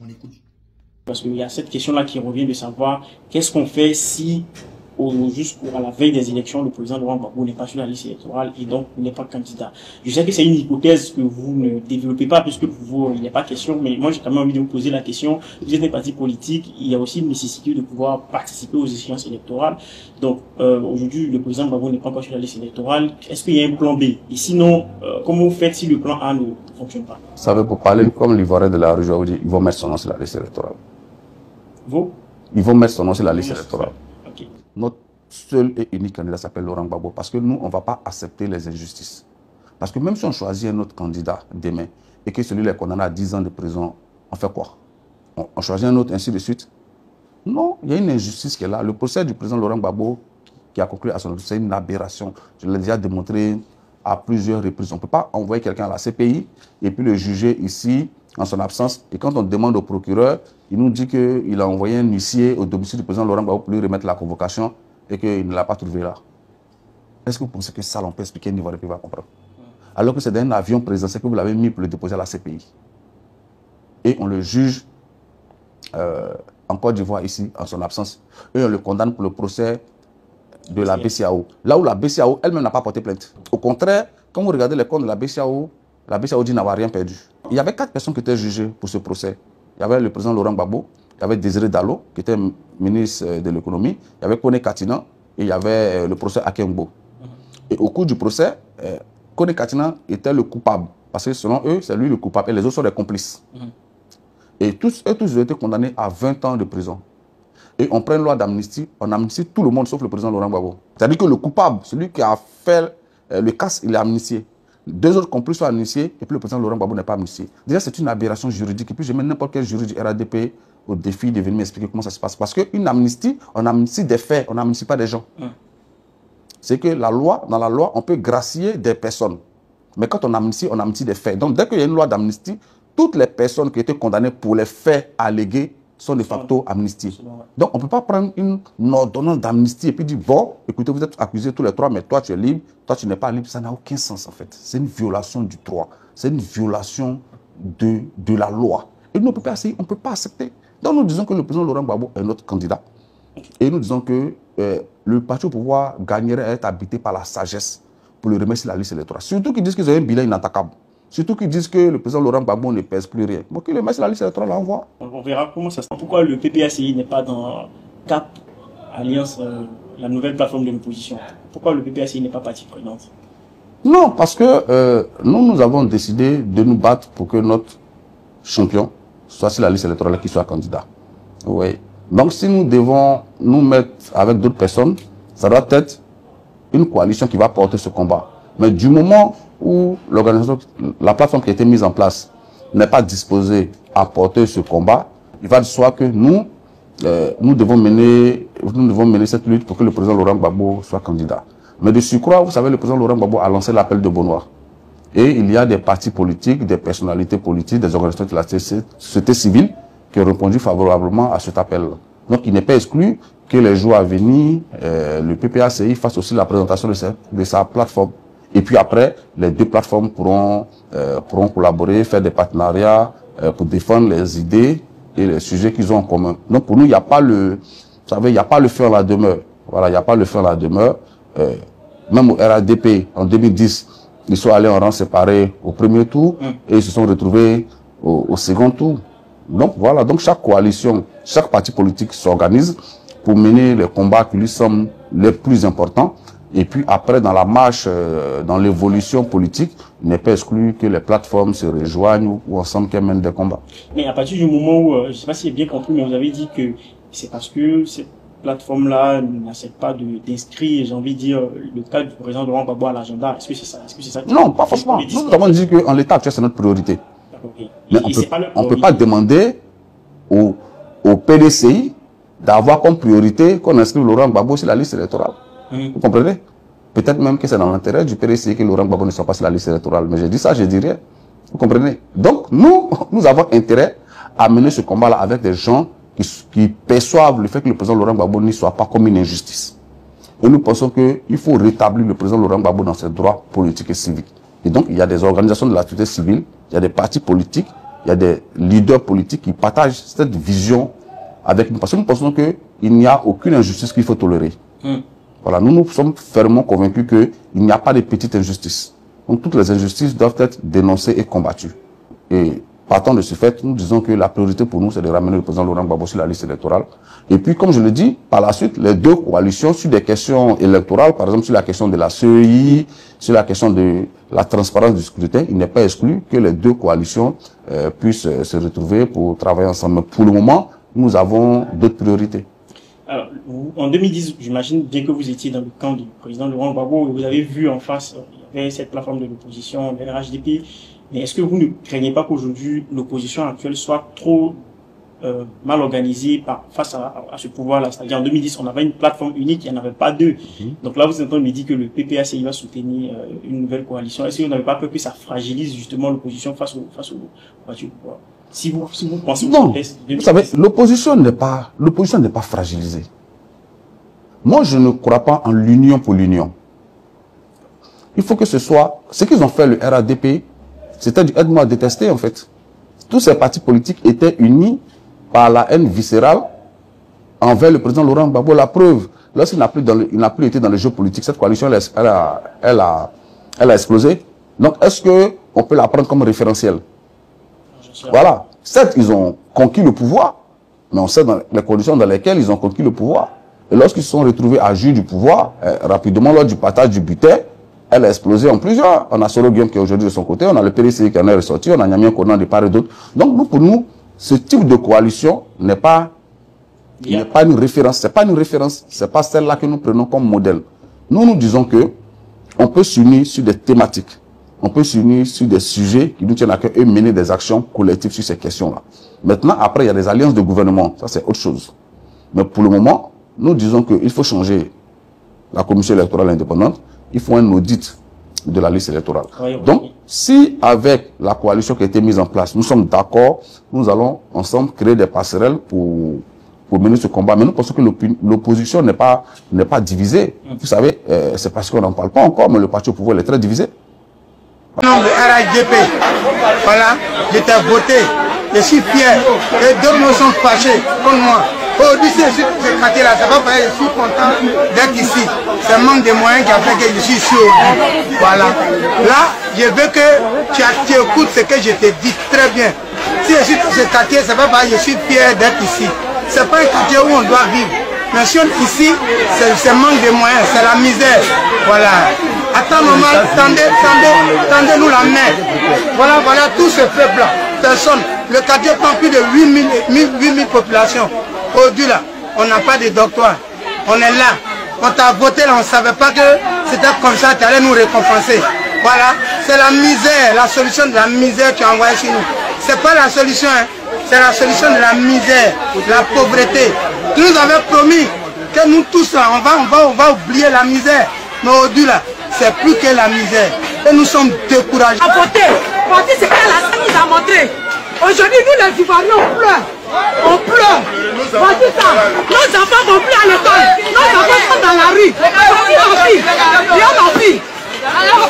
On écoute. Parce qu'il y a cette question-là qui revient de savoir qu'est-ce qu'on fait si, jusqu'à la veille des élections, le président Laurent Gbagbo n'est pas sur la liste électorale et donc n'est pas candidat. Je sais que c'est une hypothèse que vous ne développez pas puisque pour vous, il n'est pas question, mais moi j'ai quand même envie de vous poser la question. Vous êtes un parti politique, il y a aussi une nécessité de pouvoir participer aux échéances électorales. Donc aujourd'hui, le président Gbagbo n'est pas encore sur la liste électorale. Est-ce qu'il y a un plan B? Et sinon, comment vous faites si le plan A ne fonctionne pas? Vous savez, pour parler comme l'Ivoirien de la région, ils vont mettre son nom sur la liste électorale. Vous? Ils vont mettre son nom sur la liste électorale. Okay. Notre seul et unique candidat s'appelle Laurent Gbagbo parce que nous, on ne va pas accepter les injustices. Parce que même si on choisit un autre candidat demain et que celui-là est condamné à 10 ans de prison, on fait quoi? On choisit un autre, ainsi de suite? Non, il y a une injustice qui est là. Le procès du président Laurent Gbagbo qui a conclu à son c'est une aberration. Je l'ai déjà démontré à plusieurs reprises. On ne peut pas envoyer quelqu'un à la CPI et puis le juger ici en son absence. Et quand on demande au procureur, il nous dit qu'il a envoyé un huissier au domicile du président Laurent Gbagbo pour lui remettre la convocation et qu'il ne l'a pas trouvé là. Est-ce que vous pensez que ça, on peut expliquer un Ivoirien qui va comprendre? Alors que c'est dans un avion présidentiel que vous l'avez mis pour le déposer à la CPI. Et on le juge en Côte d'Ivoire ici, en son absence. Et on le condamne pour le procès de la BCAO. Là où la BCAO elle-même n'a pas porté plainte. Au contraire, quand vous regardez les comptes de la BCAO dit n'avoir rien perdu. Il y avait 4 personnes qui étaient jugées pour ce procès. Il y avait le président Laurent Gbagbo, il y avait Désiré Dallo, qui était ministre de l'économie, il y avait Kone Katina et il y avait le procès Akengbo. Et au cours du procès, Kone Katina était le coupable. Parce que selon eux, c'est lui le coupable et les autres sont des complices. Et tous ont été condamnés à 20 ans de prison. Et on prend une loi d'amnistie, on amnistie tout le monde sauf le président Laurent Gbagbo. C'est-à-dire que le coupable, celui qui a fait le casse, il est amnistié. 2 autres complices sont amnistiés et puis le président Laurent Gbagbo n'est pas amnistié. Déjà, c'est une aberration juridique. Et puis, je mets n'importe quel juriste du RADP au défi de venir m'expliquer comment ça se passe. Parce qu'une amnistie, on amnistie des faits, on n'amnistie pas des gens. C'est que la loi, dans la loi, on peut gracier des personnes. Mais quand on amnistie des faits. Donc, dès qu'il y a une loi d'amnistie, toutes les personnes qui étaient condamnées pour les faits allégués sont de facto amnistiées. Donc, on ne peut pas prendre une ordonnance d'amnistie et puis dire, bon, écoutez, vous êtes accusés tous les 3, mais toi, tu es libre, toi, tu n'es pas libre. Ça n'a aucun sens, en fait. C'est une violation du droit. C'est une violation de la loi. Et nous, on ne peut pas accepter. Donc, nous disons que le président Laurent Gbagbo est notre candidat. Et nous disons que le parti au pouvoir gagnerait à être habité par la sagesse pour le remettre sur la liste électorale. Surtout qu'ils disent qu'ils ont un bilan inattaquable. Surtout qu'ils disent que le président Laurent Gbagbo ne pèse plus rien. Donc, il le met sur la liste électorale, là, on voit. On verra comment ça se passe. Pourquoi le PPACI n'est pas dans CAP, Alliance, la nouvelle plateforme de l'opposition? Pourquoi le PPACI n'est pas partie prenante? Non, parce que nous avons décidé de nous battre pour que notre champion soit sur la liste électorale et qu'il soit candidat. Oui. Donc, si nous devons nous mettre avec d'autres personnes, ça doit être une coalition qui va porter ce combat. Mais du moment où l'organisation, la plateforme qui a été mise en place n'est pas disposée à porter ce combat, il va de soi que nous devons mener cette lutte pour que le président Laurent Gbagbo soit candidat. Mais de surcroît, vous savez, le président Laurent Gbagbo a lancé l'appel de Beaunoir. Et il y a des partis politiques, des personnalités politiques, des organisations de la société civile qui ont répondu favorablement à cet appel. Donc, il n'est pas exclu que les jours à venir, le PPACI fasse aussi la présentation de sa plateforme. Et puis après, les 2 plateformes pourront collaborer, faire des partenariats pour défendre les idées et les sujets qu'ils ont en commun. Donc pour nous, il n'y a pas le feu en la demeure. Voilà, il n'y a pas le feu en la demeure. Même au RADP, en 2010, ils sont allés en rang séparé au premier tour et ils se sont retrouvés au second tour. Donc voilà, donc chaque coalition, chaque parti politique s'organise pour mener les combats qui lui semblent les plus importants. Et puis après, dans la marche, dans l'évolution politique, il n'est pas exclu que les plateformes se rejoignent ou ensemble qu'elles mènent des combats. Mais à partir du moment où, je ne sais pas si j'ai bien compris, mais vous avez dit que c'est parce que cette plateforme-là n'accepte pas d'inscrire, j'ai envie de dire, le cas du président Laurent Gbagbo à l'agenda. Est-ce que c'est ça? Non, pas forcément. Nous avons dit qu'en l'état actuel, c'est notre priorité. Okay. Mais on ne peut pas demander au PDCI d'avoir comme priorité qu'on inscrive Laurent Gbagbo sur la liste électorale. Vous comprenez? Peut-être même que c'est dans l'intérêt du PDCI que Laurent Gbagbo ne soit pas sur la liste électorale. Mais j'ai dit ça, je dis rien. Vous comprenez? Donc, nous avons intérêt à mener ce combat-là avec des gens qui perçoivent le fait que le président Laurent Gbagbo n'y soit pas comme une injustice. Et nous pensons qu'il faut rétablir le président Laurent Gbagbo dans ses droits politiques et civiques. Et donc, il y a des organisations de la société civile, il y a des partis politiques il y a des leaders politiques qui partagent cette vision avec nous. Parce que nous pensons qu'il n'y a aucune injustice qu'il faut tolérer. Voilà, nous sommes fermement convaincus qu'il n'y a pas de petites injustices. Donc toutes les injustices doivent être dénoncées et combattues. Et partant de ce fait, nous disons que la priorité pour nous, c'est de ramener le président Laurent Gbagbo sur la liste électorale. Et puis, comme je le dis, par la suite, les deux coalitions sur des questions électorales, par exemple sur la question de la CEI, sur la question de la transparence du scrutin, il n'est pas exclu que les deux coalitions puissent se retrouver pour travailler ensemble. Mais pour le moment, nous avons d'autres priorités. Alors, en 2010, j'imagine bien que vous étiez dans le camp du président Laurent Gbagbo et vous avez vu en face, il y avait cette plateforme de l'opposition, le RHDP. Mais est-ce que vous ne craignez pas qu'aujourd'hui, l'opposition actuelle soit trop mal organisée face à ce pouvoir-là? C'est-à-dire, en 2010, on avait une plateforme unique, il n'y en avait pas deux. Donc là, vous êtes en train de me dire que le PPACI va soutenir une nouvelle coalition. Est-ce que vous n'avez pas peur que ça fragilise justement l'opposition face au pouvoir? Si vous pensez non, vous savez, l'opposition n'est pas fragilisée. Moi, je ne crois pas en l'union pour l'union. Il faut que ce soit ce qu'ils ont fait le RADP, c'était du aide-moi à détester en fait. Tous ces partis politiques étaient unis par la haine viscérale envers le président Laurent Gbagbo. La preuve, lorsqu'il n'a plus été dans le jeu politique, cette coalition elle a explosé. Donc, est-ce qu'on peut la prendre comme référentiel? Voilà. Certes, ils ont conquis le pouvoir, mais on sait dans les conditions dans lesquelles ils ont conquis le pouvoir. Et lorsqu'ils se sont retrouvés à jouir du pouvoir, rapidement, lors du partage du butin, elle a explosé en plusieurs. On a Solo Guillaume qui est aujourd'hui de son côté, on a le PDC qui en est ressorti, on a Nyamien Konan de part et d'autre. Donc, pour nous, ce type de coalition n'est pas une référence. C'est pas une référence. C'est pas celle-là que nous prenons comme modèle. Nous disons que on peut s'unir sur des thématiques. On peut s'unir sur des sujets qui nous tiennent à cœur et mener des actions collectives sur ces questions-là. Maintenant, après, il y a des alliances de gouvernement. Ça, c'est autre chose. Mais pour le moment, nous disons qu'il faut changer la commission électorale indépendante. Il faut un audit de la liste électorale. Donc, si avec la coalition qui a été mise en place, nous sommes d'accord, nous allons ensemble créer des passerelles pour mener ce combat. Mais nous pensons que l'opposition n'est pas divisée. Vous savez, c'est parce qu'on n'en parle pas encore, mais le parti au pouvoir est très divisé. Non, le RHDP, voilà, j'étais voté, je suis fier, et d'autres me sont fâchés comme moi. Aujourd'hui, ce quartier-là, ça va pas, je suis content d'être ici. C'est le manque de moyens qui a fait que je suis ici aujourd'hui. Voilà. Là, je veux que tu écoutes ce que je te dis très bien. Si je suis dans ce quartier, ça va pas, je suis fier d'être ici. C'est pas un quartier où on doit vivre. Mais si on est ici, c'est le manque de moyens, c'est la misère. Voilà. Attends, maman, tendez-nous la main. Voilà, tout ce peuple-là, personne. Le quartier prend plus de 8000 populations. Aujourd'hui, là, on n'a pas de docteur. On est là. On t'a voté, là, on ne savait pas que c'était comme ça, tu allais nous récompenser. Voilà, c'est la misère, la solution de la misère que tu as envoyée chez nous. C'est pas la solution, hein. C'est la solution de la misère, de la pauvreté. Tu nous avais promis que nous tous, là, on va oublier la misère. Mais aujourd'hui, là, c'est plus que la misère. Et nous sommes découragés. À voter, voter c'est qu'elle nous a montré. Aujourd'hui, nous les Ivoiriens, on pleure. On pleure. Voici ça. Nos enfants vont plus à l'école. Nos enfants sont dans la rue. Ma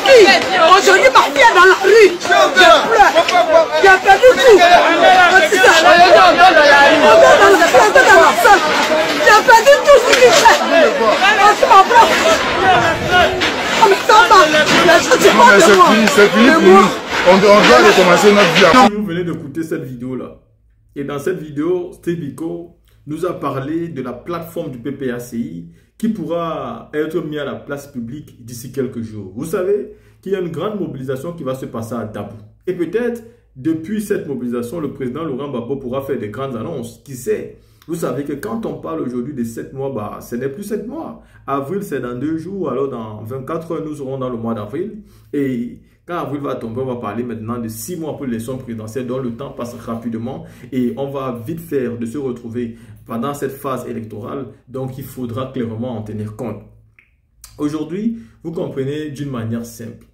fille. Aujourd'hui, ma fille est dans la rue. Je pleure. J'ai perdu tout. J'ai perdu tout ce qu'il fait. C'est mon propre. C'est fini pour nous. On doit recommencer notre vie. Vous venez d'écouter cette vidéo-là. Et dans cette vidéo, Steve Biko nous a parlé de la plateforme du PPACI qui pourra être mise à la place publique d'ici quelques jours. Vous savez qu'il y a une grande mobilisation qui va se passer à Dabou. Et peut-être, depuis cette mobilisation, le président Laurent Gbagbo pourra faire de grandes annonces. Qui sait? Vous savez que quand on parle aujourd'hui de 7 mois, bah, ce n'est plus 7 mois. Avril, c'est dans 2 jours. Alors, dans 24 heures, nous serons dans le mois d'avril. Et quand avril va tomber, on va parler maintenant de 6 mois pour l'élection présidentielle, dont le temps passe rapidement. Et on va vite faire de se retrouver pendant cette phase électorale. Donc, il faudra clairement en tenir compte. Aujourd'hui, vous comprenez d'une manière simple.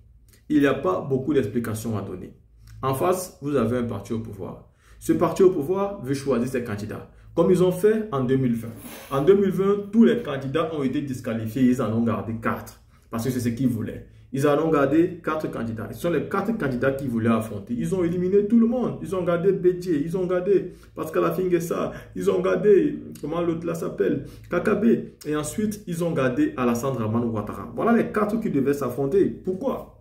Il n'y a pas beaucoup d'explications à donner. En face, vous avez un parti au pouvoir. Ce parti au pouvoir veut choisir ses candidats. Comme ils ont fait en 2020. En 2020, tous les candidats ont été disqualifiés. Ils en ont gardé 4. Parce que c'est ce qu'ils voulaient. Ils en ont gardé 4 candidats. Ce sont les 4 candidats qui voulaient affronter. Ils ont éliminé tout le monde. Ils ont gardé Bédié, ils ont gardé Pascal Afingessa, ils ont gardé, comment l'autre là s'appelle, Kakabé. Et ensuite, ils ont gardé Alassane Dramane Ouattara. Voilà les 4 qui devaient s'affronter. Pourquoi?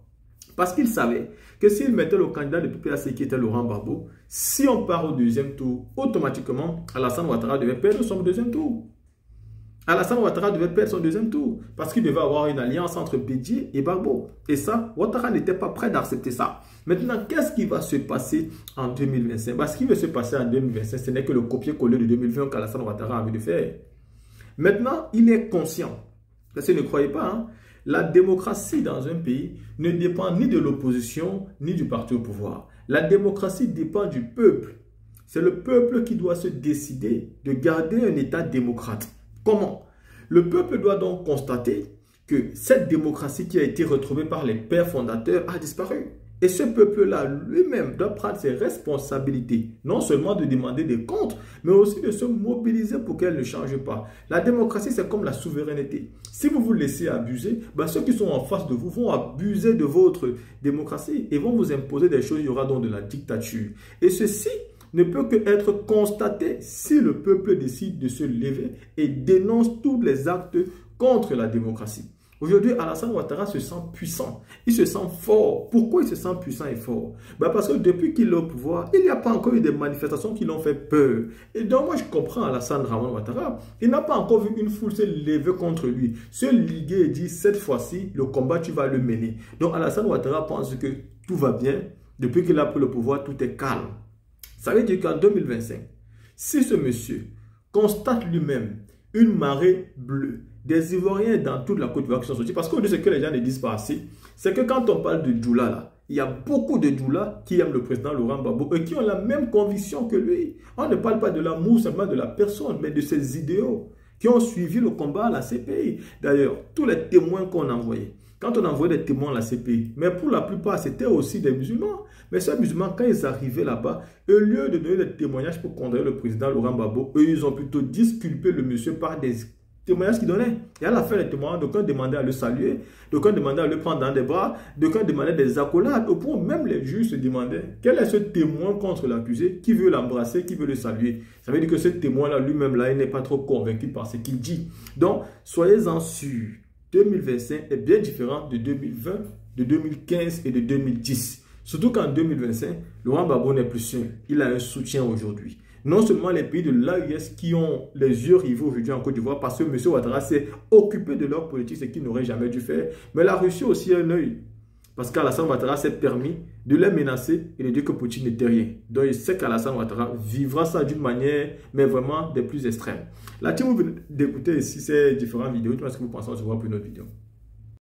Parce qu'ils savaient que s'ils mettaient le candidat de PPAC qui était Laurent Gbagbo, si on part au deuxième tour, automatiquement, Alassane Ouattara devait perdre son deuxième tour. Alassane Ouattara devait perdre son deuxième tour parce qu'il devait avoir une alliance entre Bédié et Gbagbo. Et ça, Ouattara n'était pas prêt d'accepter ça. Maintenant, qu'est-ce qui va se passer en 2025? Ce qui va se passer en 2025, ce n'est que le copier-coller de 2020 qu'Alassane Ouattara a envie de faire. Maintenant, il est conscient, parce que ne croyez pas, hein, la démocratie dans un pays ne dépend ni de l'opposition ni du parti au pouvoir. La démocratie dépend du peuple. C'est le peuple qui doit se décider de garder un État démocrate. Comment? Le peuple doit donc constater que cette démocratie qui a été retrouvée par les pères fondateurs a disparu. Et ce peuple-là lui-même doit prendre ses responsabilités, non seulement de demander des comptes, mais aussi de se mobiliser pour qu'elle ne change pas. La démocratie, c'est comme la souveraineté. Si vous vous laissez abuser, ceux qui sont en face de vous vont abuser de votre démocratie et vont vous imposer des choses, il y aura donc de la dictature. Et ceci ne peut que être constaté si le peuple décide de se lever et dénonce tous les actes contre la démocratie. Aujourd'hui, Alassane Ouattara se sent puissant, il se sent fort. Pourquoi il se sent puissant et fort? Parce que depuis qu'il est au pouvoir, il n'y a pas encore eu des manifestations qui l'ont fait peur. Et donc moi je comprends Alassane Ouattara, il n'a pas encore vu une foule se lever contre lui, se liguer et dire cette fois-ci, le combat tu vas le mener. Donc Alassane Ouattara pense que tout va bien, depuis qu'il a pris le pouvoir, tout est calme. Ça veut dire qu'en 2025, si ce monsieur constate lui-même une marée bleue, des Ivoiriens dans toute la Côte d'Ivoire qui sont sortis, parce que ce que les gens ne disent pas assez, c'est que quand on parle de Djoula, là, il y a beaucoup de Djoula qui aiment le président Laurent Gbagbo et qui ont la même conviction que lui. On ne parle pas de l'amour simplement de la personne, mais de ses idéaux qui ont suivi le combat à la CPI. D'ailleurs, tous les témoins qu'on envoyait, quand on envoyait des témoins à la CPI, mais pour la plupart, c'était aussi des musulmans. Mais ces musulmans, quand ils arrivaient là-bas, au lieu de donner des témoignages pour condamner le président Laurent Gbagbo, eux, ils ont plutôt disculpé le monsieur par des témoignages qu'il donnait. Et à la fin des témoignages, d'aucuns demandaient à le saluer, d'aucuns demandaient à le prendre dans des bras, d'aucuns demandaient des accolades, au point où même les juges se demandaient quel est ce témoin contre l'accusé, qui veut l'embrasser, qui veut le saluer. Ça veut dire que ce témoin-là, lui-même, là, il n'est pas trop convaincu par ce qu'il dit. Donc, soyez-en sûrs. 2025 est bien différent de 2020, de 2015 et de 2010. Surtout qu'en 2025, Laurent Gbagbo n'est plus seul. Il a un soutien aujourd'hui. Non seulement les pays de l'AES qui ont les yeux rivés aujourd'hui en Côte d'Ivoire parce que M. Ouattara s'est occupé de leur politique, ce qu'il n'aurait jamais dû faire. Mais la Russie aussi a un œil. Parce qu'Alassane Ouattara s'est permis de les menacer et de dire que Poutine n'était rien. Donc il sait qu'Alassane Ouattara vivra ça d'une manière, mais vraiment des plus extrêmes. La team, vous venez d'écouter ici ces différentes vidéos. Dites-moi ce que vous pensez, on se voit pour une autre vidéo.